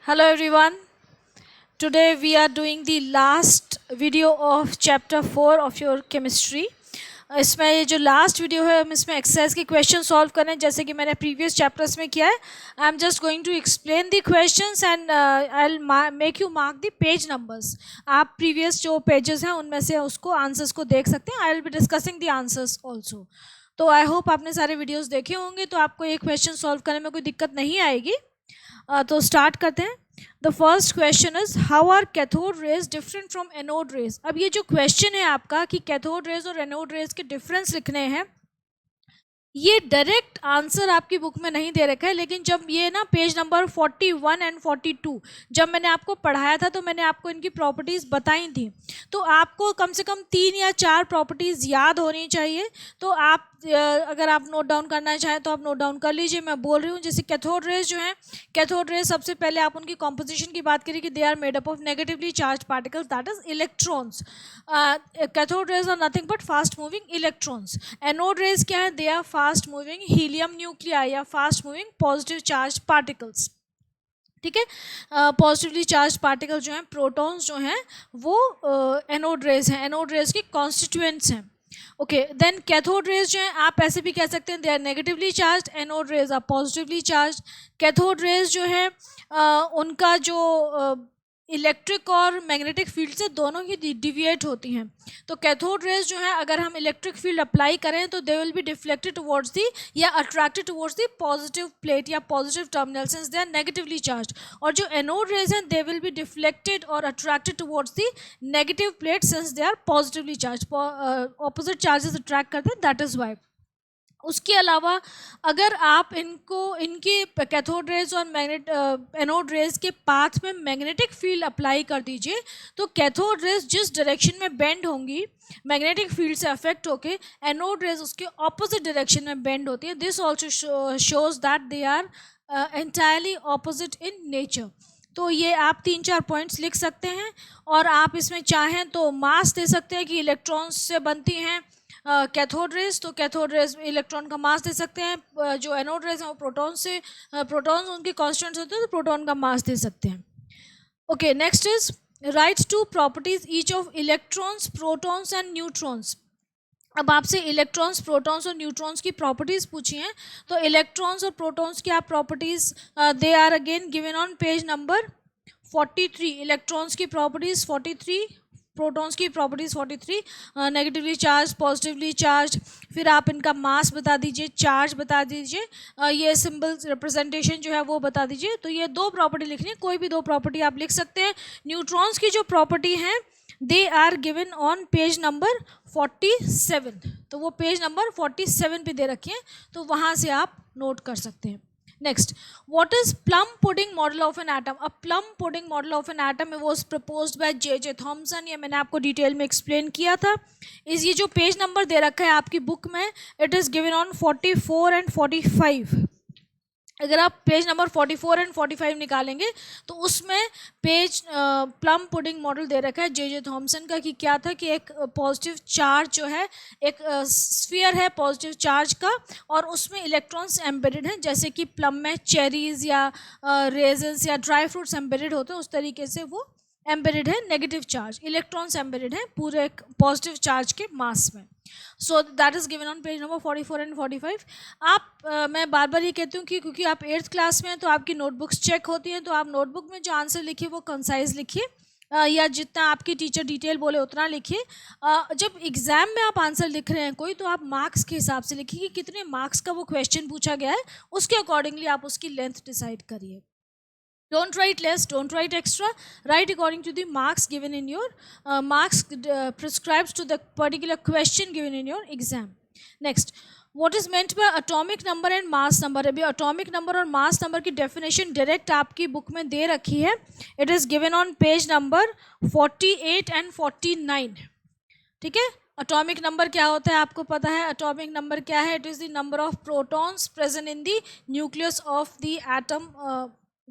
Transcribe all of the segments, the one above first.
Hello everyone. Today we are doing the last video of chapter 4 of your chemistry. इसमें ये जो last video है हम इसमें एक्सरसाइज के क्वेश्चन सॉल्व करें जैसे कि मैंने प्रीवियस चैप्टर्स में किया है. I am just going to explain the questions and I will make you mark the page numbers. आप प्रीवियस जो पेजेस हैं उनमें से उसको आंसर्स को देख सकते हैं. I will be discussing the answers also. तो आई होप आपने सारे वीडियोज़ देखे होंगे तो आपको ये क्वेश्चन सॉल्व करने में कोई दिक्कत नहीं आएगी. तो स्टार्ट करते हैं. The first question is how are cathode rays different from anode rays. अब ये जो क्वेश्चन है आपका कि कैथोड रेज और एनोड रेज के डिफरेंस लिखने हैं, ये डायरेक्ट आंसर आपकी बुक में नहीं दे रखा है, लेकिन जब ये ना पेज नंबर 41 एंड 42 जब मैंने आपको पढ़ाया था तो मैंने आपको इनकी प्रॉपर्टीज़ बताई थी. तो आपको कम से कम 3 या 4 प्रॉपर्टीज़ याद होनी चाहिए. तो आप अगर आप नोट डाउन करना चाहें तो आप नोट डाउन कर लीजिए. मैं बोल रही हूँ जैसे कैथोड रेज जो है, कैथोड रेज सबसे पहले आप उनकी कॉम्पोजिशन की बात करें कि they are made up of negatively charge particles that is electrons. Cathode rays are nothing but fast moving electrons. Anode rays क्या है? They are fast moving helium nuclei या fast moving positive charge particles. ठीक है. Positively charge particle जो हैं, protons जो हैं, वो एनोड रेज हैं. एनोड रेज के कॉन्स्टिट्यूएंट्स हैं. ओके, देन कैथोड रेज जो है आप ऐसे भी कह सकते हैं they are negatively charged, anode rays are positively charged. Cathode rays जो है उनका जो इलेक्ट्रिक और मैग्नेटिक फील्ड से दोनों ही डिविएट होती हैं. तो कैथोड रेज जो है अगर हम इलेक्ट्रिक फील्ड अप्लाई करें तो they will be deflected towards the या attracted towards the positive plate या positive terminal since they are negatively charge. और जो एनोड रेज हैं they will be deflected or attracted towards the negative plate since they are positively charge. Opposite charges attract करते हैं, that is why. उसके अलावा अगर आप इनके कैथोड रेज और एनोड रेज के पाथ में मैग्नेटिक फील्ड अप्लाई कर दीजिए तो कैथोड रेज जिस डायरेक्शन में बेंड होंगी मैग्नेटिक फील्ड से अफेक्ट होके, एनोड रेज उसके ऑपोजिट डायरेक्शन में बेंड होती है. This also shows that they are entirely opposite in nature. तो ये आप 3-4 पॉइंट्स लिख सकते हैं. और आप इसमें चाहें तो मास दे सकते हैं कि इलेक्ट्रॉन्स से बनती हैं कैथोड रेज, तो कैथोड रेज इलेक्ट्रॉन का मास दे सकते हैं. जो एनोड रेज हैं वो प्रोटॉन से प्रोटॉन्स उनके कॉन्स्टेंट्स होते हैं तो प्रोटॉन का मास दे सकते हैं. Okay, next is write two properties each of electrons, protons and neutrons. अब आपसे इलेक्ट्रॉन्स, प्रोटॉन्स और न्यूट्रॉन्स की प्रॉपर्टीज़ पूछी हैं. तो इलेक्ट्रॉन्स और प्रोटॉन्स की आप properties they are again given on page number 43. Electrons की प्रॉपर्टीज़ 43, प्रोटॉन्स की properties 43. Negatively charged, positively charged. फिर आप इनका मास बता दीजिए, चार्ज बता दीजिए, ये सिंबल रिप्रेजेंटेशन जो है वो बता दीजिए. तो ये 2 प्रॉपर्टी लिखनी है, कोई भी 2 प्रॉपर्टी आप लिख सकते हैं. न्यूट्रॉन्स की जो प्रॉपर्टी हैं they are given on page number 47. तो वो पेज नंबर 47 पे दे रखी हैं, तो वहाँ से आप नोट कर सकते हैं. Next, what is plum pudding model of an atom. अब plum pudding model of an atom was proposed by J Thomson. ये मैंने आपको डिटेल में एक्सप्लेन किया था. ये जो पेज नंबर दे रखा है आपकी बुक में, it is given on 44 and 45. अगर आप पेज नंबर 44 एंड 45 निकालेंगे तो उसमें पेज प्लम पुडिंग मॉडल दे रखा है जे थॉमसन का कि क्या था कि एक पॉजिटिव चार्ज जो है, एक स्फीयर है पॉजिटिव चार्ज का, और उसमें इलेक्ट्रॉन्स एम्बेडेड हैं जैसे कि प्लम में चेरीज़ या रेजन्स या ड्राई फ्रूट्स एम्बेडेड होते हैं, उस तरीके से वो एम्बेडेड है नेगेटिव चार्ज. इलेक्ट्रॉन्स एम्बेडेड हैं पूरे एक पॉजिटिव चार्ज के मास में. सो that is given on page number 44 and 45. आप मैं बार बार ये कहती हूँ कि क्योंकि आप 8th क्लास में हैं तो आपकी नोटबुक्स चेक होती हैं, तो आप नोटबुक में जो आंसर लिखिए वो कंसाइज लिखिए, या जितना आपकी टीचर डिटेल बोले उतना लिखिए. जब एग्ज़ाम में आप आंसर लिख रहे हैं कोई, तो आप मार्क्स के हिसाब से लिखिए कि कितने मार्क्स का वो क्वेश्चन पूछा गया है, उसके अकॉर्डिंगली आप उसकी लेंथ डिसाइड करिए. Don't write less, don't write extra, write according to the marks given in your marks prescribed to the particular question given in your exam. Next, what is meant by atomic number and mass number. अभी atomic number और mass number की definition direct आपकी book में दे रखी है. It is given on page number 48 and 49. ठीक है. एटॉमिक नंबर क्या होता है आपको पता है. एटॉमिक नंबर क्या है? It is the number of protons present in the nucleus of the atom.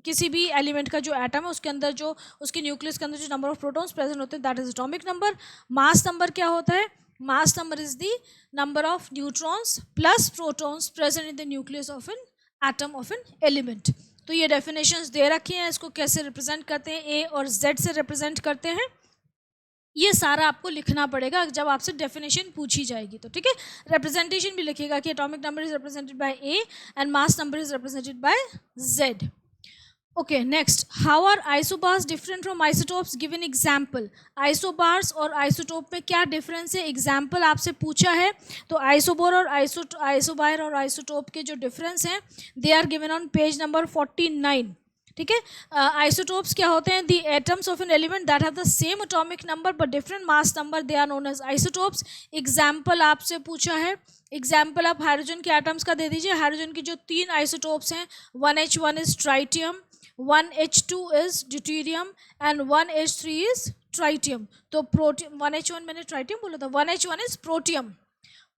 किसी भी एलिमेंट का जो एटम है उसके अंदर जो उसके न्यूक्लियस के अंदर जो नंबर ऑफ प्रोटॉन्स प्रेजेंट होते हैं, that is atomic number. Mass number क्या होता है? मास number is the number of neutrons plus protons present in the nucleus of an atom of an element. तो ये डेफिनेशंस दे रखी हैं, इसको कैसे रिप्रेजेंट करते हैं, ए और जेड से रिप्रेजेंट करते हैं, ये सारा आपको लिखना पड़ेगा जब आपसे डेफिनेशन पूछी जाएगी तो, ठीक है। रिप्रेजेंटेशन भी लिखिएगा कि atomic number is represented by A and mass number is represented by Z. Okay, next, how are isobars different from isotopes, give an example. Isobars और आइसोटोप में क्या डिफरेंस है, एग्जाम्पल आपसे पूछा है। तो आइसोबार और आइसोबार और आइसोटोप के जो डिफरेंस हैं they are given on page number 49, ठीक है। आइसोटोप्स क्या होते हैं, the atoms of an element that have the same atomic number but different mass number, they are known as isotopes. Example आपसे पूछा है, एग्जाम्पल आप हाइड्रोजन के एटम्स का दे दीजिए। हाइड्रोजन की जो 3 आइसोटोप्स हैं, 1H1 is tritium, 1H2 is deuterium and 1H3 is tritium. तो प्रोटियम, 1H1 मैंने ट्राइटियम बोला था, 1H1 is protium,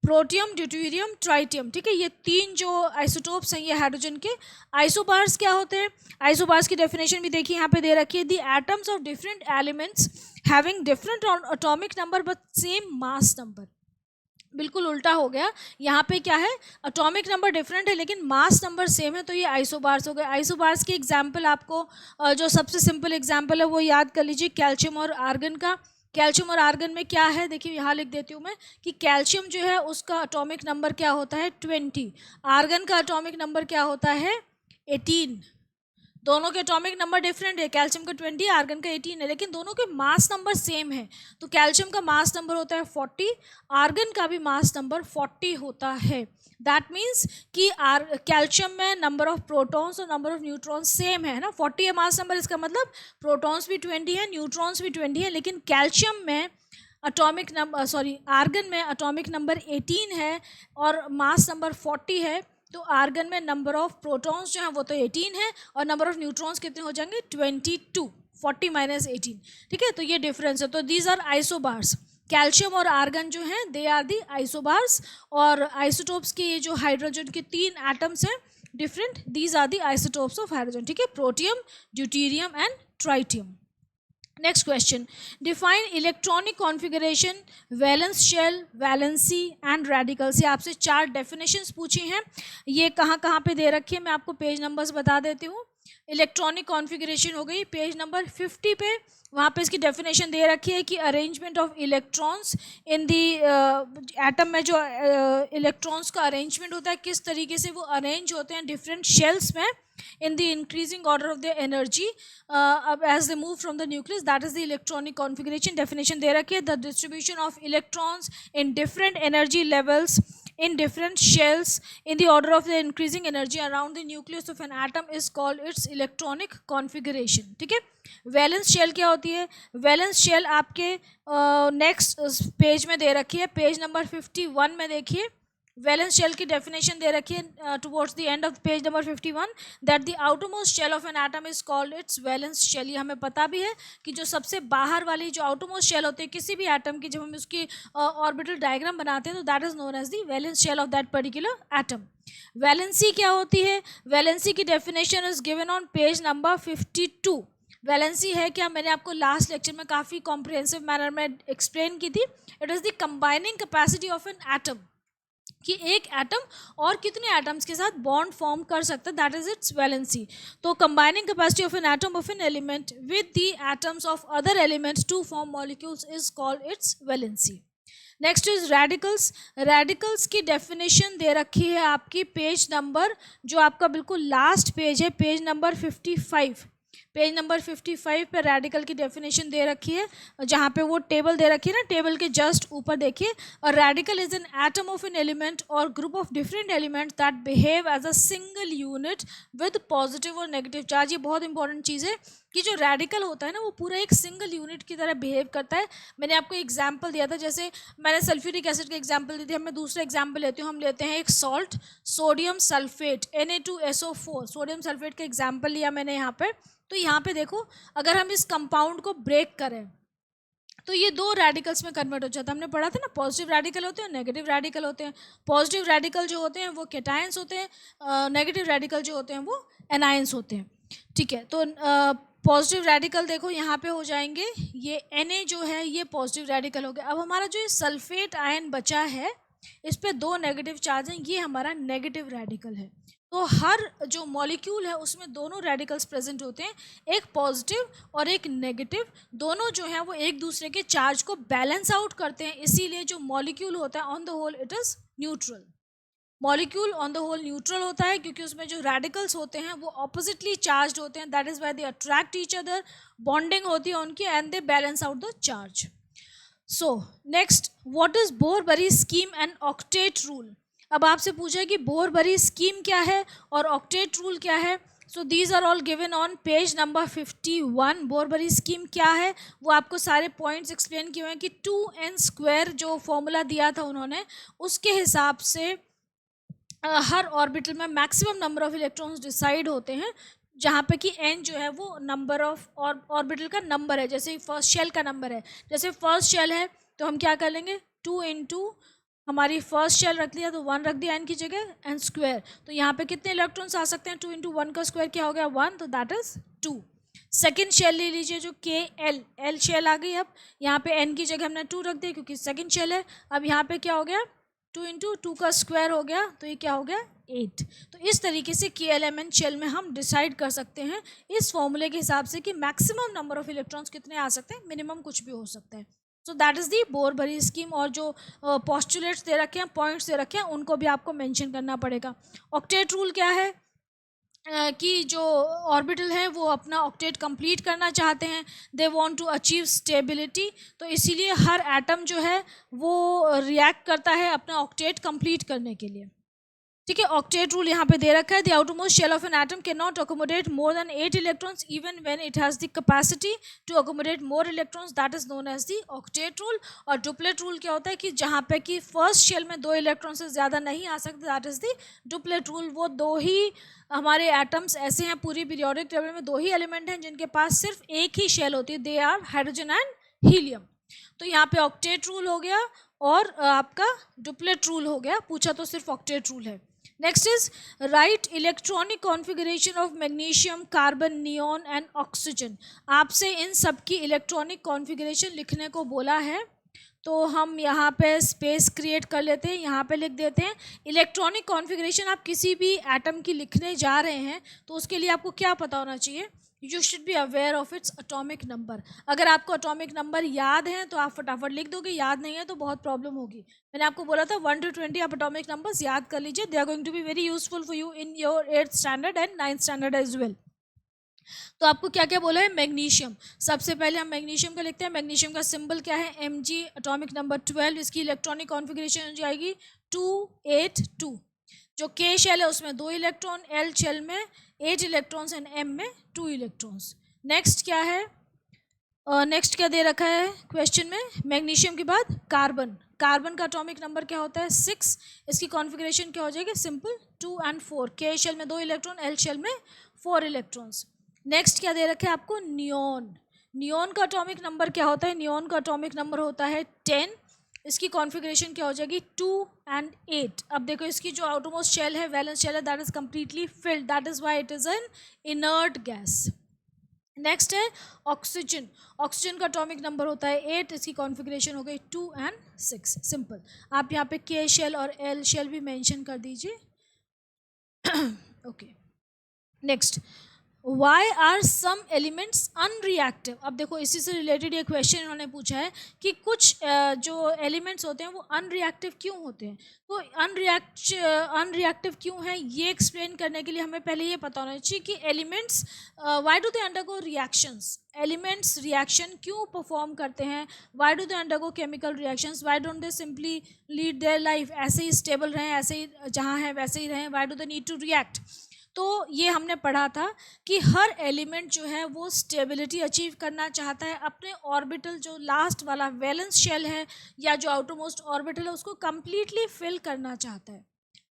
protium, deuterium, tritium, ठीक है। ये 3 जो आइसोटोप्स हैं ये हाइड्रोजन के। आइसोबार्स क्या होते हैं, आइसोबार्स की डेफिनेशन भी देखिए यहाँ पे दे रखी है, the atoms of different elements having different atomic number but same mass number. बिल्कुल उल्टा हो गया, यहाँ पे क्या है, एटॉमिक नंबर डिफरेंट है लेकिन मास नंबर सेम है, तो ये आइसोबार्स हो गए। आइसोबार्स की एग्जाम्पल आपको जो सबसे सिंपल एग्जाम्पल है वो याद कर लीजिए, कैल्शियम और आर्गन का। कैल्शियम और आर्गन में क्या है, देखिए यहाँ लिख देती हूँ मैं कि कैल्शियम जो है उसका एटॉमिक नंबर क्या होता है 20, आर्गन का एटॉमिक नंबर क्या होता है 18। दोनों के एटॉमिक नंबर डिफरेंट है, कैल्शियम का 20, आर्गन का 18 है, लेकिन दोनों के मास नंबर सेम है। तो कैल्शियम का मास नंबर होता है 40, आर्गन का भी मास नंबर 40 होता है। दैट मीन्स कि कैल्शियम में नंबर ऑफ प्रोटॉन्स और नंबर ऑफ न्यूट्रॉन्स सेम है ना, 40 है मास नंबर, इसका मतलब प्रोटॉन्स भी 20 है, न्यूट्रॉन्स भी 20 है, लेकिन कैल्शियम में एटॉमिक नंबर आर्गन में एटॉमिक नंबर 18 है और मास नंबर 40 है। तो आर्गन में नंबर ऑफ प्रोटॉन्स जो हैं वो तो 18 है और नंबर ऑफ न्यूट्रॉन्स कितने हो जाएंगे 22, 40 माइनस 18, ठीक है। तो ये डिफरेंस है। तो दीज आर आइसोबार्स, कैल्शियम और आर्गन जो हैं दे आर दी आइसोबार्स, और आइसोटोप्स के ये जो हाइड्रोजन के 3 एटम्स हैं different, these are the isotopes of hydrogen, ठीक है, protium, deuterium and tritium. Next question, define electronic configuration, valence shell, valency and radical से आपसे 4 डेफिनेशंस पूछी हैं। ये कहाँ कहाँ पे दे रखी है मैं आपको पेज नंबर्स बता देती हूँ। इलेक्ट्रॉनिक कॉन्फ़िगरेशन हो गई पेज नंबर 50 पे, वहाँ पे इसकी डेफिनेशन दे रखी है कि arrangement of electrons in the atom में जो इलेक्ट्रॉन्स का अरेंजमेंट होता है किस तरीके से वो अरेंज होते हैं डिफरेंट शेल्स में in the increasing order of their energy as they move from the nucleus, that is the electronic configuration. Definition दे रखी है, the distribution of electrons in different energy levels in different shells in the order of the increasing energy around the nucleus of an atom is called its electronic configuration, ठीक है। Valence shell क्या होती है, valence shell आपके next page में दे रखी है, पेज नंबर 51 में देखिए, वैलेंस शेल की डेफिनेशन दे रखी है towards the end of page number 51, that the outermost shell of an atom is called its valence shell. ये हमें पता भी है कि जो सबसे बाहर वाली जो आउटरमोस्ट शेल होती है किसी भी एटम की, जब हम उसकी ऑर्बिटल डायग्राम बनाते हैं तो that is known as the valence shell of that particular atom. Valency क्या होती है, वैलेंसी की definition is given on page number 52। Valency है क्या, मैंने आपको लास्ट लेक्चर में काफ़ी कॉम्प्रिहेंसिव मैनर में एक्सप्लेन की थी। It is the combining capacity of an atom, कि एक एटम और कितने एटम्स के साथ बॉन्ड फॉर्म कर सकता है, दैट इज इट्स वैलेंसी। तो combining capacity of an atom of an element with the atoms of other elements to form molecules is called its valency. Next is radicals. Radicals की definition दे रखी है आपकी page number, जो आपका बिल्कुल last page है, पेज नंबर 55। पेज नंबर 55 पे रेडिकल की डेफिनेशन दे रखी है, जहाँ पे वो टेबल दे रखी है ना, टेबल के जस्ट ऊपर देखिए, और radical is an atom of an element or group of different elements that behave as a single unit with positive or negative charge. ये बहुत इंपॉर्टेंट चीज़ है कि जो रेडिकल होता है ना वो पूरा एक सिंगल यूनिट की तरह बिहेव करता है। मैंने आपको एग्जाम्पल दिया था, जैसे मैंने सल्फ्यूरिक एसिड का एग्जाम्पल दी थी, मैं दूसरा एग्जाम्पल लेती हूँ, हम लेते हैं एक salt sodium sulphate Na2SO4, sodium sulphate का एग्जाम्पल लिया मैंने यहाँ पे। तो यहाँ पे देखो, अगर हम इस कंपाउंड को ब्रेक करें तो ये 2 रेडिकल्स में कन्वर्ट हो जाता है। हमने पढ़ा था ना, पॉजिटिव रेडिकल होते हैं, नेगेटिव रेडिकल होते हैं। पॉजिटिव रेडिकल जो होते हैं वो कैटायंस होते हैं, नेगेटिव रेडिकल जो होते हैं वो एनायंस होते हैं, ठीक है। तो पॉजिटिव रेडिकल देखो यहाँ पे हो जाएंगे, ये Na जो है ये पॉजिटिव रेडिकल हो गया। अब हमारा जो ये सल्फेट आयन बचा है इस पे 2 नेगेटिव चार्ज हैं, ये हमारा नेगेटिव रेडिकल है। तो हर जो मॉलिक्यूल है उसमें दोनों रेडिकल्स प्रेजेंट होते हैं, एक पॉजिटिव और एक नेगेटिव, दोनों जो है वो एक दूसरे के चार्ज को बैलेंस आउट करते हैं, इसीलिए जो मॉलिक्यूल होता है on the whole it is neutral. Molecule on the whole neutral होता है क्योंकि उसमें जो रेडिकल्स होते हैं वो ऑपोजिटली चार्ज होते हैं, that is why they attract each other, bonding होती है उनकी and they balance out the charge. So next, what is Bohr Bury scheme and octet rule. अब आपसे पूछा है कि बोर-बरी स्कीम क्या है और ऑक्टेट रूल क्या है। So these are all given on page number 51। Bohr Bury scheme क्या है वो आपको सारे पॉइंट्स एक्सप्लेन किए हुए हैं कि 2n² जो फॉर्मूला दिया था उन्होंने, उसके हिसाब से हर ऑर्बिटल में maximum number of electrons decide होते हैं, जहाँ पे कि n जो है वो नंबर ऑफ ऑर्बिटल का नंबर है, जैसे फर्स्ट शेल का नंबर है। जैसे फर्स्ट शेल है तो हम क्या कर लेंगे, 2 इंटू हमारी फर्स्ट शेल रख लिया तो 1 रख दिया n की जगह, n²। तो यहाँ पे कितने इलेक्ट्रॉन्स आ सकते हैं, 2 इंटू 1 का स्क्वायर क्या हो गया 1, तो दैट इज 2। सेकेंड शेल ले लीजिए जो L शेल आ गई। अब यहाँ पे n की जगह हमने 2 रख दिया क्योंकि सेकेंड शेल है। अब यहाँ पे क्या हो गया, 2 इंटू 2 का स्क्वायर हो गया, तो ये क्या हो गया 8। तो इस तरीके से KLMN शेल में हम डिसाइड कर सकते हैं इस फॉर्मूले के हिसाब से कि मैक्सिमम नंबर ऑफ इलेक्ट्रॉन्स कितने आ सकते हैं, मिनिमम कुछ भी हो सकता है। So that is the Bohr Bury scheme. और जो पोस्टुलेट्स दे रखे हैं, पॉइंट्स दे रखे हैं, उनको भी आपको मेंशन करना पड़ेगा। ऑक्टेट रूल क्या है कि जो ऑर्बिटल हैं वो अपना ऑक्टेट कंप्लीट करना चाहते हैं, they want to achieve stability, तो इसीलिए हर एटम जो है वो रिएक्ट करता है अपना ऑक्टेट कंप्लीट करने के लिए। ठीक है, ऑक्टेट रूल यहाँ पे दे रखा है, the outermost shell of an atom can not accommodate more than 8 electrons even when it has the capacity to accommodate more electrons, that is known as the octet rule. और duplet rule क्या होता है कि जहाँ पे कि first shell में 2 electron से ज़्यादा नहीं आ सकते, that is the duplet rule. वो 2 ही हमारे एटम्स ऐसे हैं पूरी पीरियोडिक टेबल में, 2 ही एलिमेंट हैं जिनके पास सिर्फ एक ही शेल होती है, they are hydrogen and helium. तो यहाँ पे ऑक्टेट रूल हो गया और आपका डुप्लेट रूल हो गया, पूछा तो सिर्फ ऑक्टेट रूल है। Next is right electronic configuration of magnesium, carbon, neon and oxygen. आपसे इन सब की इलेक्ट्रॉनिक कॉन्फ़िगरेशन लिखने को बोला है, तो हम यहाँ पे स्पेस क्रिएट कर लेते हैं, यहाँ पे लिख देते हैं इलेक्ट्रॉनिक कॉन्फ़िगरेशन। आप किसी भी एटम की लिखने जा रहे हैं तो उसके लिए आपको क्या पता होना चाहिए, you should be aware of its atomic number. अगर आपको अटोमिक नंबर याद है तो आप फटाफट लिख दोगे, याद नहीं है तो बहुत प्रॉब्लम होगी। मैंने आपको बोला था 1 to 20 आप अटोमिक नंबर्स याद कर लीजिए, they are going to be very useful for you in your 8th standard and 9th standard as well. तो आपको क्या क्या बोला है, मैग्नीशियम। सबसे पहले हम मैग्नीशियम का लिखते हैं, मैग्नीशियम का सिंबल क्या है Mg, अटोमिक नंबर 12, इसकी इलेक्ट्रॉनिक कॉन्फ़िगरेशन हो जाएगी 282। जो K शेल है उसमें 2 इलेक्ट्रॉन, L शेल में 8 इलेक्ट्रॉन्स एंड M में 2 इलेक्ट्रॉन्स। नेक्स्ट क्या है, नेक्स्ट क्या दे रखा है क्वेश्चन में, मैग्नीशियम के बाद कार्बन। कार्बन का एटॉमिक नंबर क्या होता है 6, इसकी कॉन्फ़िगरेशन क्या हो जाएगी सिंपल 2 and 4, K शेल में 2 इलेक्ट्रॉन, L शेल में 4 इलेक्ट्रॉन्स। नेक्स्ट क्या दे रखा है आपको, नियॉन। नियॉन का एटॉमिक नंबर क्या होता है, नियॉन का एटॉमिक नंबर होता है 10, इसकी कॉन्फ़िगरेशन क्या हो जाएगी 2 and 8। अब देखो इसकी जो आउटरमोस्ट शेल है, वैलेंस शेल है, that is completely field, that is why it is an inert gas. Next है ऑक्सीजन। ऑक्सीजन का एटॉमिक नंबर होता है 8, इसकी कॉन्फ़िगरेशन हो गई 2 and 6, सिंपल। आप यहाँ पे K शेल और L शेल भी मेंशन कर दीजिए। Okay, next, why are some elements unreactive. अब देखो इसी से रिलेटेड ये क्वेश्चन इन्होंने पूछा है कि कुछ जो एलिमेंट्स होते हैं वो अनरिएक्टिव क्यों होते हैं। तो अनरिएक्टिव क्यों है ये एक्सप्लेन करने के लिए हमें पहले ये पता होना चाहिए कि elements Y do they undergo reactions, elements reaction क्यों परफॉर्म करते हैं, Y do they undergo chemical reactions, why don't they simply lead their life, ऐसे ही स्टेबल रहें, ऐसे ही जहाँ हैं वैसे ही रहें, why do they need to react. तो ये हमने पढ़ा था कि हर एलिमेंट जो है वो स्टेबिलिटी अचीव करना चाहता है, अपने ऑर्बिटल जो लास्ट वाला वैलेंस शेल है या जो आउटरमोस्ट ऑर्बिटल है उसको कम्प्लीटली फिल करना चाहता है।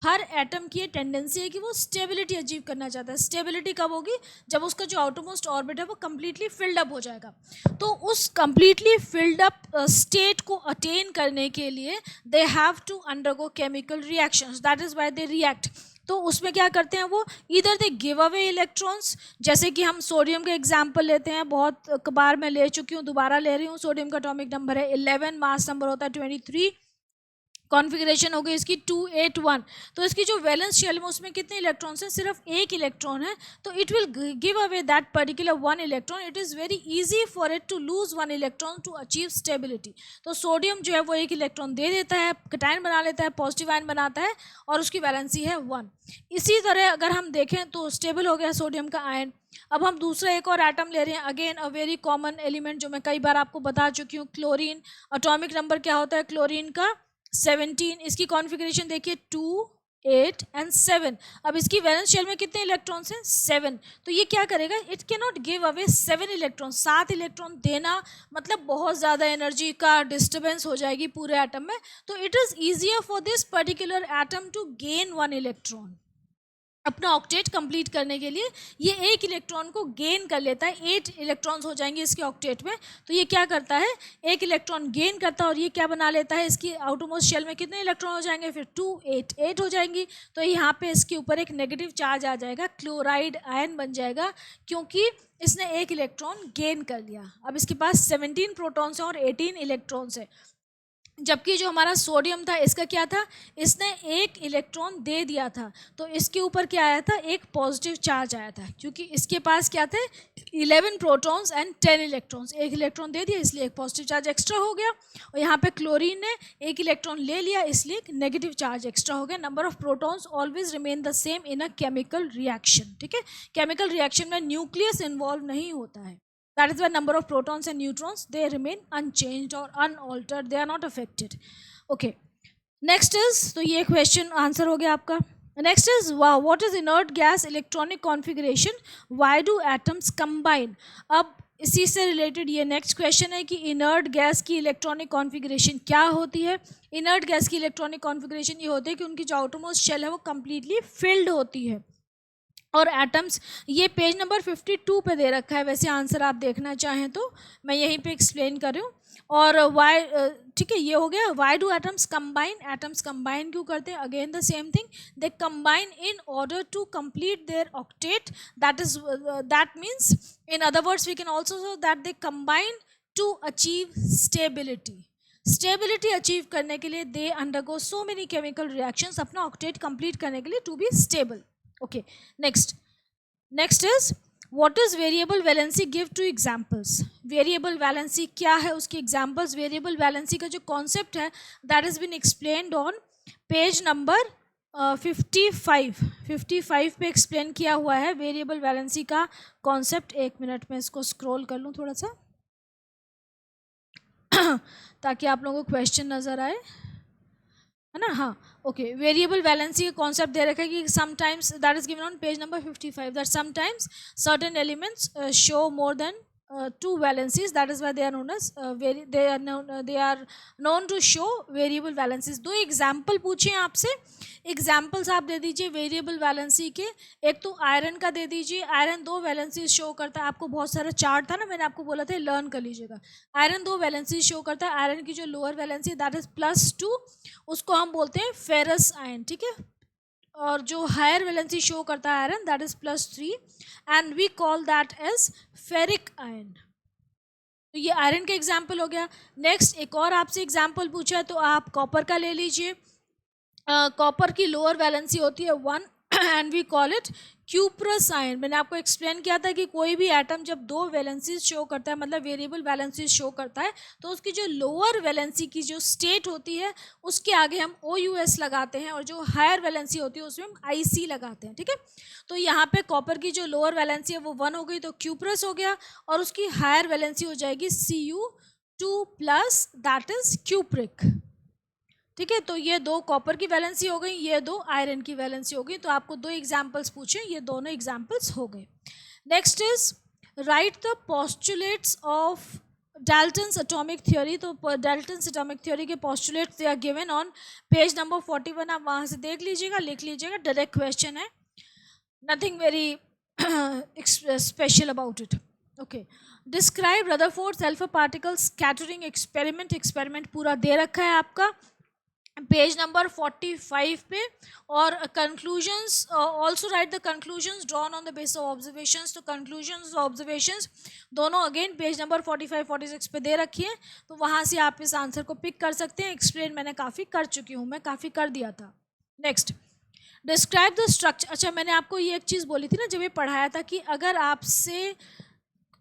हर एटम की ये टेंडेंसी है कि वो स्टेबिलिटी अचीव करना चाहता है। स्टेबिलिटी कब होगी, जब उसका जो आउटरमोस्ट ऑर्बिट है वो कम्प्लीटली फिल्ड अप हो जाएगा। तो उस कम्प्लीटली फिल्ड अप स्टेट को अटेन करने के लिए they have to undergo chemical reactions, that is why they react. तो उसमें क्या करते हैं वो, इधर दे गिव अवे इलेक्ट्रॉन्स, जैसे कि हम सोडियम का एग्जांपल लेते हैं, बहुत बार मैं ले चुकी हूँ, दोबारा ले रही हूँ। सोडियम का एटॉमिक नंबर है 11, मास नंबर होता है 23, कॉन्फ़िगरेशन हो गई इसकी 281। तो इसकी जो वैलेंस शेल में उसमें कितने इलेक्ट्रॉन्स हैं, सिर्फ एक इलेक्ट्रॉन है, तो it will give away that particular one electron. It is very easy for it to lose one electron to achieve stability. तो सोडियम जो है वो एक इलेक्ट्रॉन दे देता है, कैटायन बना लेता है, पॉजिटिव आयन बनाता है और उसकी वैलेंसी है 1। इसी तरह अगर हम देखें तो स्टेबल हो गया सोडियम का आयन। अब हम दूसरा एक और एटम ले रहे हैं, again a very common element जो मैं कई बार आपको बता चुकी हूँ, क्लोरीन। एटॉमिक नंबर क्या होता है क्लोरीन का, 17। इसकी कॉन्फ़िगरेशन देखिए 2, 8 एंड 7। अब इसकी वैलेंस शेल में कितने इलेक्ट्रॉन्स हैं, 7। तो ये क्या करेगा, it can not give away 7 electron. 7 electron देना मतलब बहुत ज़्यादा एनर्जी का डिस्टर्बेंस हो जाएगी पूरे एटम में। तो it is easier for this particular atom to gain 1 electron. अपना ऑक्टेट कंप्लीट करने के लिए ये एक इलेक्ट्रॉन को गेन कर लेता है। 8 इलेक्ट्रॉन्स हो जाएंगे इसके ऑक्टेट में। तो ये क्या करता है, एक इलेक्ट्रॉन गेन करता है और ये क्या बना लेता है, इसकी आउटरमोस्ट शेल में कितने इलेक्ट्रॉन हो जाएंगे, फिर 2, 8, 8 हो जाएंगी। तो यहाँ पे इसके ऊपर एक नेगेटिव चार्ज आ जाएगा, क्लोराइड आयन बन जाएगा, क्योंकि इसने एक इलेक्ट्रॉन गेन कर लिया। अब इसके पास 17 प्रोटॉन्स हैं और 18 इलेक्ट्रॉन्स हैं। जबकि जो हमारा सोडियम था इसका क्या था, इसने एक इलेक्ट्रॉन दे दिया था, तो इसके ऊपर क्या आया था, एक पॉजिटिव चार्ज आया था, क्योंकि इसके पास क्या थे, 11 प्रोटॉन्स एंड 10 इलेक्ट्रॉन्स। एक इलेक्ट्रॉन दे दिया इसलिए एक पॉजिटिव चार्ज एक्स्ट्रा हो गया, और यहाँ पे क्लोरीन ने एक इलेक्ट्रॉन ले लिया इसलिए एक नेगेटिव चार्ज एक्स्ट्रा हो गया। Number of protons always remain the same in a chemical reaction. ठीक है, केमिकल रिएक्शन में न्यूक्लियस इन्वॉल्व नहीं होता है। That is why number of protons and neutrons, they remain unchanged or unaltered. They are not affected. Okay. Next is, तो ये question answer हो गया आपका. Next is, wow, what is inert gas electronic configuration? Why do atoms combine? अब इसी से related ये next question है कि इनर्ट गैस की इलेक्ट्रॉनिक कॉन्फ़िगरेशन क्या होती है। इनर्ट गैस की इलेक्ट्रॉनिक कॉन्फ़िगरेशन ये होती है कि उनकी जो आउटरमोस्ट शेल है वो कम्प्लीटली फिल्ड होती है, और एटम्स, ये पेज नंबर 52 पे दे रखा है, वैसे आंसर आप देखना चाहें तो मैं यहीं पे एक्सप्लेन कर रही हूँ। और वाई, ठीक है, ये हो गया। Why do atoms combine, atoms combine क्यों करते हैं, again the same thing, they combine in order to complete their octet, that means in other words we can also so that they combine to achieve stability. Stability achieve करने के लिए they undergo so many chemical reactions अपना octet complete करने के लिए to be stable. Okay, next is, what is variable valency, give two examples। variable valency क्या है, उसकी examples। variable valency का जो concept है that has been explained on page number 55 पे explain किया हुआ है variable valency का concept। एक मिनट में इसको scroll कर लूँ थोड़ा सा ताकि आप लोगों को question नज़र आए, है ना। हाँ, ओके। वेरिएबल वैलेंसी का कॉन्सेप्ट दे रखा है कि sometimes, that is given on page number 55, that sometimes certain elements show more than 2 valencies, that is why they are known as they are known to show variable valencies। दो example पूछे हैं आपसे, examples आप दे दीजिए variable valency के। एक तो iron का दे दीजिए, आयरन 2 वैलेंसीज शो करता है। आपको बहुत सारा चार्ट था ना, मैंने आपको बोला था लर्न कर लीजिएगा। आयरन 2 वैलेंसीज शो करता है। आयरन की जो लोअर वैलेंसी दैट इज +2, उसको हम बोलते हैं फेरस आयन, ठीक है। और जो हायर वैलेंसी शो करता है iron that is +3 and we call that as ferric ion. तो ये आयरन का एग्जाम्पल हो गया। नेक्स्ट एक और आपसे एग्जाम्पल पूछा है तो आप कॉपर का ले लीजिए। कॉपर की लोअर वैलेंसी होती है 1 and we call it cuprous ion. मैंने आपको एक्सप्लेन किया था कि कोई भी एटम जब 2 वैलेंसीज शो करता है, मतलब वेरिएबल वैलेंसीज शो करता है, तो उसकी जो लोअर वैलेंसी की जो स्टेट होती है उसके आगे हम OUS लगाते हैं, और जो हायर वैलेंसी होती है उसमें हम IC लगाते हैं, ठीक है। तो यहाँ पे कॉपर की जो लोअर वैलेंसी है वो 1 हो गई, तो क्यूप्रस हो गया, और उसकी हायर वैलेंसी हो जाएगी Cu2+, दैट इज क्यूप्रिक, ठीक है। तो ये 2 कॉपर की वैलेंसी हो गई, ये 2 आयरन की वैलेंसी हो गई। तो आपको 2 एग्जाम्पल्स पूछे, ये दोनों एग्जाम्पल्स हो गए। Next is write the postulates of Dalton's atomic theory. तो डाल्टन्स एटॉमिक थ्योरी के postulates they are given on page number 41। आप वहाँ से देख लीजिएगा, लिख लीजिएगा, डायरेक्ट क्वेश्चन है, nothing very special about it. Okay, describe Rutherford's alpha particle scattering experiment. Experiment पूरा दे रखा है आपका, पेज नंबर 45 पे। और conclusions, also right the conclusions drawn on the base of observations. तो कंक्लूजन्स ऑब्जर्वेशंस दोनों अगेन पेज नंबर 45-46 पे दे रखी है, तो वहाँ से आप इस आंसर को पिक कर सकते हैं। एक्सप्लेन मैंने काफ़ी कर चुकी हूँ, मैं काफ़ी कर दिया था। Next, describe the structure. अच्छा, मैंने आपको ये एक चीज़ बोली थी ना जब ये पढ़ाया था कि अगर आपसे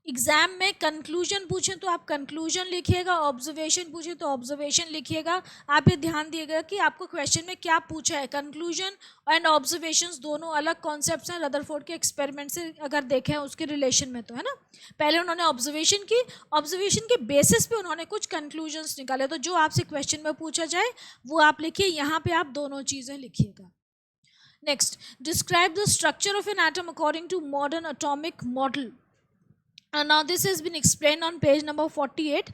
एग्जाम में कंक्लूजन पूछें तो आप कंक्लूजन लिखिएगा, ऑब्जर्वेशन पूछें तो ऑब्जर्वेशन लिखिएगा। आप ये ध्यान दिएगा कि आपको क्वेश्चन में क्या पूछा है। कंक्लूजन एंड ऑब्जर्वेशंस दोनों अलग कॉन्सेप्ट्स हैं, रदरफोर्ड के एक्सपेरिमेंट से अगर देखें उसके रिलेशन में, तो है ना। पहले उन्होंने ऑब्जर्वेशन की, ऑब्जर्वेशन के बेसिस पे उन्होंने कुछ कंक्लूजन्स निकाले। तो जो आपसे क्वेश्चन में पूछा जाए वो आप लिखिए, यहाँ पे आप दोनों चीज़ें लिखिएगा। Next, describe the structure of an atom according to modern atomic model. Now this has been explained on page number 48,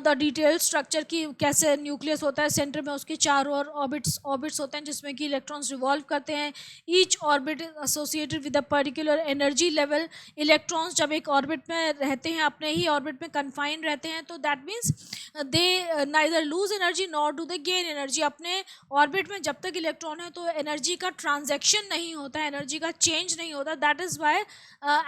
the detailed structure की कैसे न्यूक्लियस होता है, सेंटर में उसके चारों ओर ऑर्बिट्स होते हैं जिसमें कि इलेक्ट्रॉन्स रिवॉल्व करते हैं। Each orbit is associated with a particular energy level. Electrons जब एक ऑर्बिट में रहते हैं, अपने ही ऑर्बिट में कन्फाइंड रहते हैं, तो that means they neither lose energy nor do they gain energy. अपने ऑर्बिट में जब तक इलेक्ट्रॉन है तो एनर्जी का ट्रांजेक्शन नहीं होता है, एनर्जी का चेंज नहीं होता। That is why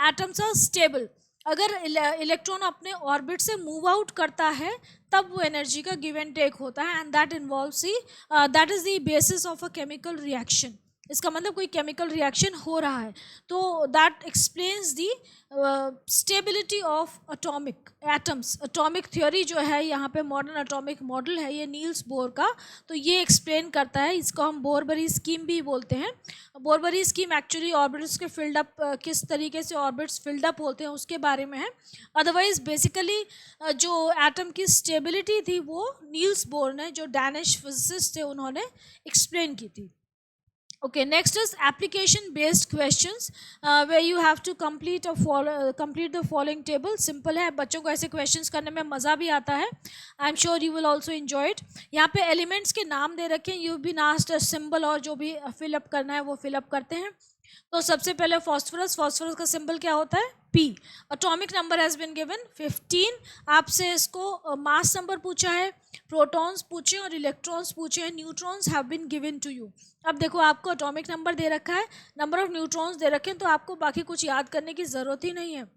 atoms are stable. अगर इलेक्ट्रॉन अपने ऑर्बिट से मूव आउट करता है तब वो एनर्जी का गिव एंड टेक होता है, and that involves that is the basis of a chemical reaction. इसका मतलब कोई केमिकल रिएक्शन हो रहा है, तो that explains the stability of atomic atoms. Atomic theory जो है यहाँ पे मॉडर्न एटॉमिक मॉडल है ये नील्स बोर का, तो ये एक्सप्लेन करता है। इसको हम बोरबरी स्कीम भी बोलते हैं। बोरबरी स्कीम एक्चुअली ऑर्बिट्स के फिल्ड अप, किस तरीके से ऑर्बिट्स फिल्ड अप होते हैं उसके बारे में है। अदरवाइज बेसिकली जो एटम की स्टेबिलिटी थी वो नील्स बोर ने, जो डैनिश फिजिसिस्ट थे, उन्होंने एक्सप्लेन की थी। Okay, next is application based questions, where you have to complete the following table. Simple है, बच्चों को ऐसे questions करने में मज़ा भी आता है। I'm sure you will also enjoy it. यहाँ पे elements के नाम दे रखे हैं, you've been asked a symbol, और जो भी fill up करना है वो fill up करते हैं। तो सबसे पहले फॉस्फोरस का सिंबल क्या होता है? P. Atomic number has been given 15। आपसे इसको मास नंबर पूछा है, प्रोटॉन्स पूछे और इलेक्ट्रॉन्स पूछे हैं, neutrons have been given to you. अब देखो आपको एटॉमिक नंबर दे रखा है, नंबर ऑफ न्यूट्रॉन्स दे रखे हैं, तो आपको बाकी कुछ याद करने की ज़रूरत ही नहीं है।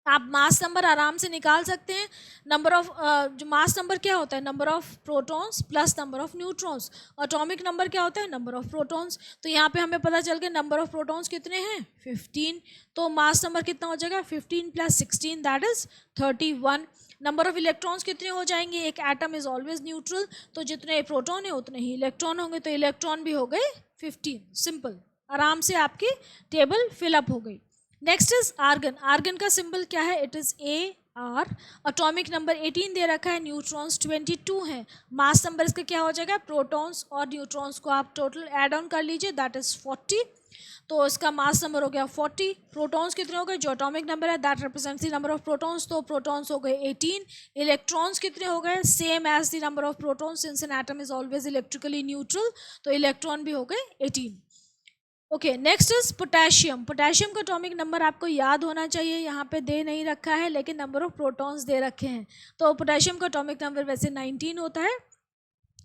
आप मास नंबर आराम से निकाल सकते हैं। नंबर ऑफ जो मास नंबर क्या होता है? Number of protons plus number of neutrons. Atomic number क्या होता है? Number of protons. तो यहाँ पे हमें पता चल गया नंबर ऑफ प्रोटॉन्स कितने हैं? 15। तो मास नंबर कितना हो जाएगा? 15 + 16 that is 31। Number of electrons कितने हो जाएंगे? एक एटम इज ऑलवेज न्यूट्रल, तो जितने प्रोटॉन है उतने ही इलेक्ट्रॉन होंगे, तो इलेक्ट्रॉन भी हो गए 15। सिंपल, आराम से आपकी टेबल फिलअप हो गई। Next is argon. आर्गन का सिंबल क्या है? It is AR। Atomic number 18 दे रखा है, न्यूट्रॉन्स 22 हैं। मास नंबर इसका क्या हो जाएगा? प्रोटॉन्स और न्यूट्रॉन्स को आप टोटल ऐड ऑन कर लीजिए, दैट इज 40। तो इसका मास नंबर हो गया 40। प्रोटॉन्स कितने हो गए? जो एटॉमिक नंबर है that represents the number of protons, तो प्रोटॉन्स हो गए 18। इलेक्ट्रॉन्स कितने हो गए? Same as the number of protons, since an atom is always electrically neutral, तो इलेक्ट्रॉन भी हो गए 18। Okay, next is potassium. Potassium का एटॉमिक नंबर आपको याद होना चाहिए, यहाँ पे दे नहीं रखा है लेकिन नंबर ऑफ प्रोटॉन्स दे रखे हैं। तो पोटेशियम का एटॉमिक नंबर वैसे 19 होता है,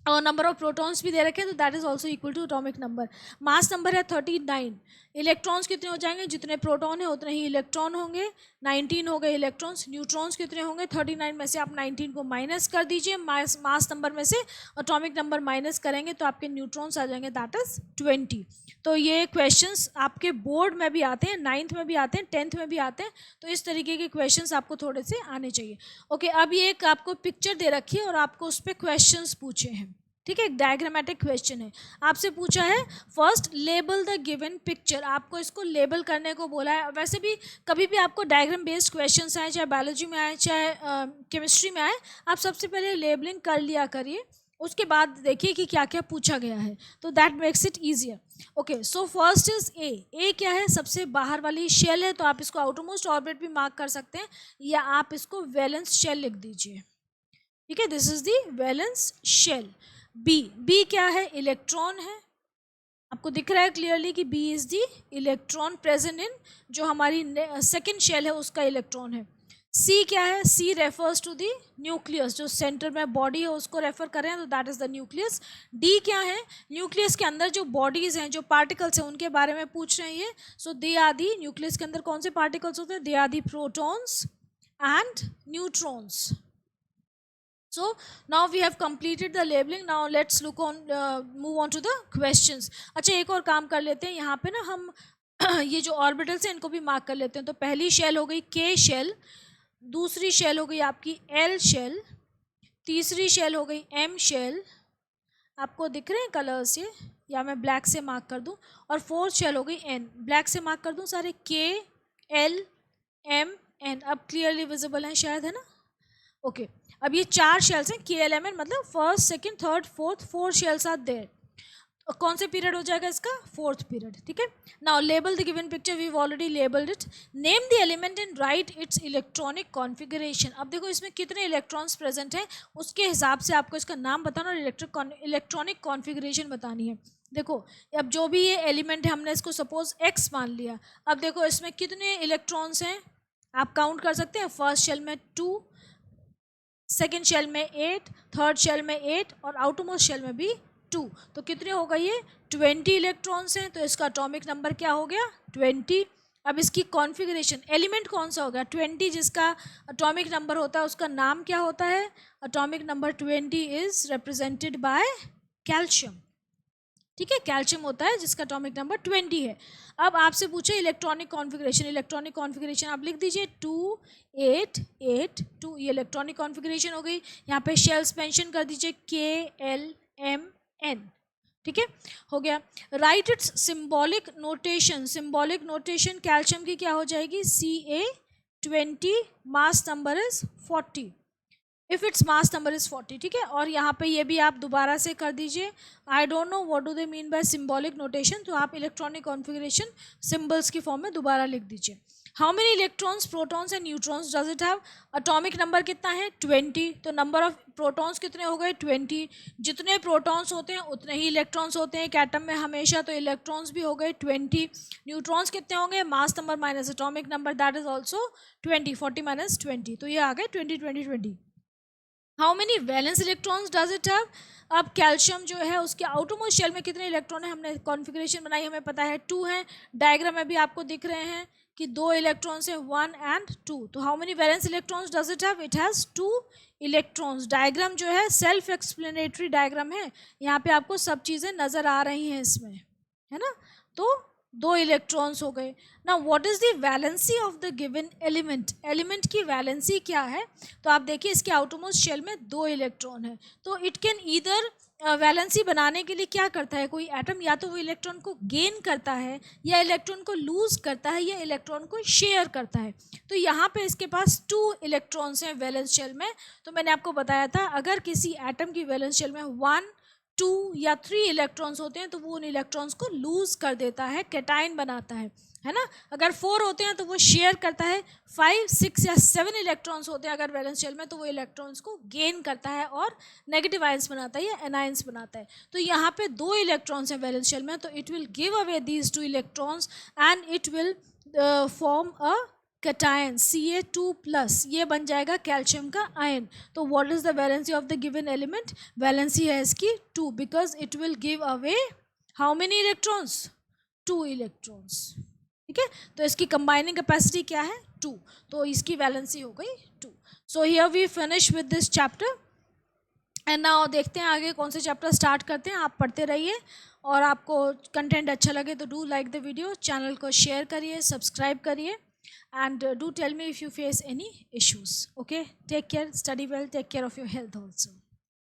और नंबर ऑफ प्रोटॉन्स भी दे रखे हैं, तो that is also equal to atomic number. Mass number है 39। इलेक्ट्रॉन्स कितने हो जाएंगे? जितने प्रोटॉन है उतने ही इलेक्ट्रॉन होंगे, 19 हो गए इलेक्ट्रॉन्स। न्यूट्रॉन्स कितने होंगे? 39 में से आप 19 को माइनस कर दीजिए, मास नंबर में से एटॉमिक नंबर माइनस करेंगे तो आपके न्यूट्रॉन्स आ जाएंगे, दैट इज 20। तो ये क्वेश्चंस आपके बोर्ड में भी आते हैं, 9th में भी आते हैं, 10th में भी आते हैं, तो इस तरीके के क्वेश्चंस आपको थोड़े से आने चाहिए। ओके, अब ये एक आपको पिक्चर दे रखी है और आपको उस पर क्वेश्चंस पूछे हैं, ठीक है। एक डायग्रामेटिक क्वेश्चन है, आपसे पूछा है first label the given picture. आपको इसको लेबल करने को बोला है। वैसे भी कभी भी आपको डायग्राम बेस्ड क्वेश्चंस आए, चाहे बायोलॉजी में आए चाहे केमिस्ट्री में आए, आप सबसे पहले लेबलिंग कर लिया करिए, उसके बाद देखिए कि क्या क्या पूछा गया है, तो that makes it easier. Okay, so first is a क्या है? सबसे बाहर वाली शेल है, तो आप इसको आउटरमोस्ट ऑर्बिट भी मार्क कर सकते हैं, या आप इसको वैलेंस शेल लिख दीजिए, ठीक है। This is the valence shell. B क्या है? इलेक्ट्रॉन है। आपको दिख रहा है क्लियरली कि B is the electron present in जो हमारी सेकेंड शेल है उसका इलेक्ट्रॉन है। सी क्या है, सी रेफर्स टू द न्यूक्लियस, जो सेंटर में बॉडी है उसको रेफर कर रहे हैं, तो that is the nucleus. D क्या है, न्यूक्लियस के अंदर जो बॉडीज हैं, जो पार्टिकल्स हैं, उनके बारे में पूछ रहे हैं ये। सो दे आर दी, न्यूक्लियस के अंदर कौन से पार्टिकल्स होते हैं, they are the protons and neutrons. So now we have completed the labeling. Now let's look on move on to the questions. अच्छा, एक और काम कर लेते हैं यहाँ पे ना हम ये जो ऑर्बिटल्स हैं इनको भी मार्क कर लेते हैं। तो पहली शेल हो गई के शेल, दूसरी शेल हो गई आपकी एल शेल, तीसरी शेल हो गई एम शेल, आपको दिख रहे हैं कलर्स ये, या मैं ब्लैक से मार्क कर दूं, और फोर्थ शेल हो गई एन, ब्लैक से मार्क कर दूं सारे, के एल एम एन, अब क्लियरली विजिबल हैं शायद, है ना? ओके अब ये 4 शेल्स हैं, के एल एम एन, मतलब first second third fourth, 4 shells are there. कौन से पीरियड हो जाएगा इसका, 4th पीरियड, ठीक है। Now label the given picture, we have already labelled it. Name the element and write its electronic configuration. अब देखो इसमें कितने इलेक्ट्रॉन्स प्रेजेंट हैं, उसके हिसाब से आपको इसका नाम बताना और इलेक्ट्रॉनिक कॉन्फ़िगरेशन बतानी है। देखो अब जो भी ये एलिमेंट है, हमने इसको सपोज एक्स मान लिया। अब देखो इसमें कितने इलेक्ट्रॉन्स हैं, आप काउंट कर सकते हैं। फर्स्ट शेल में 2, सेकेंड शेल में 8, थर्ड शेल में 8 और आउटरमोस्ट शेल में भी 2, तो कितने हो गए ये 20 इलेक्ट्रॉन्स हैं। तो इसका एटॉमिक नंबर क्या हो गया 20। अब इसकी कॉन्फ़िगरेशन, एलिमेंट कौन सा हो गया 20, जिसका एटॉमिक नंबर होता है उसका नाम क्या होता है, atomic number 20 is represented by calcium, ठीक है। कैल्शियम होता है जिसका एटॉमिक नंबर 20 है। अब आपसे पूछे इलेक्ट्रॉनिक कॉन्फ़िगरेशन, इलेक्ट्रॉनिक कॉन्फ़िगरेशन आप लिख दीजिए 2 8 8 2, ये इलेक्ट्रॉनिक कॉन्फ़िगरेशन हो गई। यहाँ पे शेल्स मेंशन कर दीजिए के एल एम एन, ठीक है, हो गया। Right it's symbolic notation, symbolic notation calcium की क्या हो जाएगी, Ca20, mass number is 40, if its mass number is 40, ठीक है। और यहाँ पे ये भी आप दोबारा से कर दीजिए, I don't know what do they mean by symbolic notation, तो आप इलेक्ट्रॉनिक कॉन्फ़िगरेशन सिंबल्स की फॉर्म में दोबारा लिख दीजिए। How many electrons protons and neutrons does it have, atomic number कितना है 20, तो नंबर ऑफ प्रोटॉन्स कितने हो गए 20, जितने प्रोटॉन्स होते हैं उतने ही इलेक्ट्रॉन्स होते हैं एक एटम में हमेशा, तो इलेक्ट्रॉन्स भी हो गए 20। न्यूट्रॉन्स कितने होंगे, mass number minus atomic number, that is also 20, 40 minus 20, तो ये आ गए 20 20 20। How many valence electrons does it have, अब कैल्शियम जो है उसके आउटरमोस्ट शेल में कितने इलेक्ट्रॉन है, हमने कॉन्फ़िगरेशन बनाई, हमें पता है 2 हैं, डायग्राम में भी आपको दिख रहे हैं कि 2 इलेक्ट्रॉन्स हैं 1 and 2, तो how many valence electrons does it have, it has 2 electrons. Diagram जो है सेल्फ एक्सप्लेनेटरी डायग्राम है, यहाँ पे आपको सब चीज़ें नज़र आ रही हैं इसमें, है ना। तो 2 इलेक्ट्रॉन्स हो गए। ना what is the valency of the given element, element की वैलेंसी क्या है, तो आप देखिए इसके आउटरमोस्ट शेल में 2 इलेक्ट्रॉन है, तो इट कैन ईदर वैलेंसी बनाने के लिए क्या करता है कोई एटम, या तो वो इलेक्ट्रॉन को गेन करता है, या इलेक्ट्रॉन को लूज करता है, या इलेक्ट्रॉन को शेयर करता है। तो यहाँ पे इसके पास 2 इलेक्ट्रॉन्स हैं वैलेंस शेल में। तो मैंने आपको बताया था अगर किसी एटम की वैलेंस शेल में 1 2 या 3 इलेक्ट्रॉन्स होते हैं तो वो उन इलेक्ट्रॉन्स को लूज कर देता है, कैटायन बनाता है ना। अगर 4 होते हैं तो वो शेयर करता है, 5 6 या 7 इलेक्ट्रॉन्स होते हैं अगर वैलेंस शेल में तो वो इलेक्ट्रॉन्स को गेन करता है और नेगेटिव आयंस बनाता है या एनायंस बनाता है। तो यहाँ पे 2 इलेक्ट्रॉन्स हैं वैलेंस शेल में, तो it will give away these 2 electrons and it will form a cation Ca2+, ये बन जाएगा कैल्शियम का आयन। तो what is the valency of the given element, valency है इसकी 2, because it will give away how many electrons 2 electrons, ठीक है। तो इसकी कंबाइनिंग कैपेसिटी क्या है 2, तो इसकी वैलेंसी हो गई 2। So here we finish with this chapter and now देखते हैं आगे कौन से चैप्टर स्टार्ट करते हैं। आप पढ़ते रहिए और आपको कंटेंट अच्छा लगे तो do like the video, channel को शेयर करिए, सब्सक्राइब करिए, and do tell me if you face any issues. Okay, take care, study well, take care of your health also.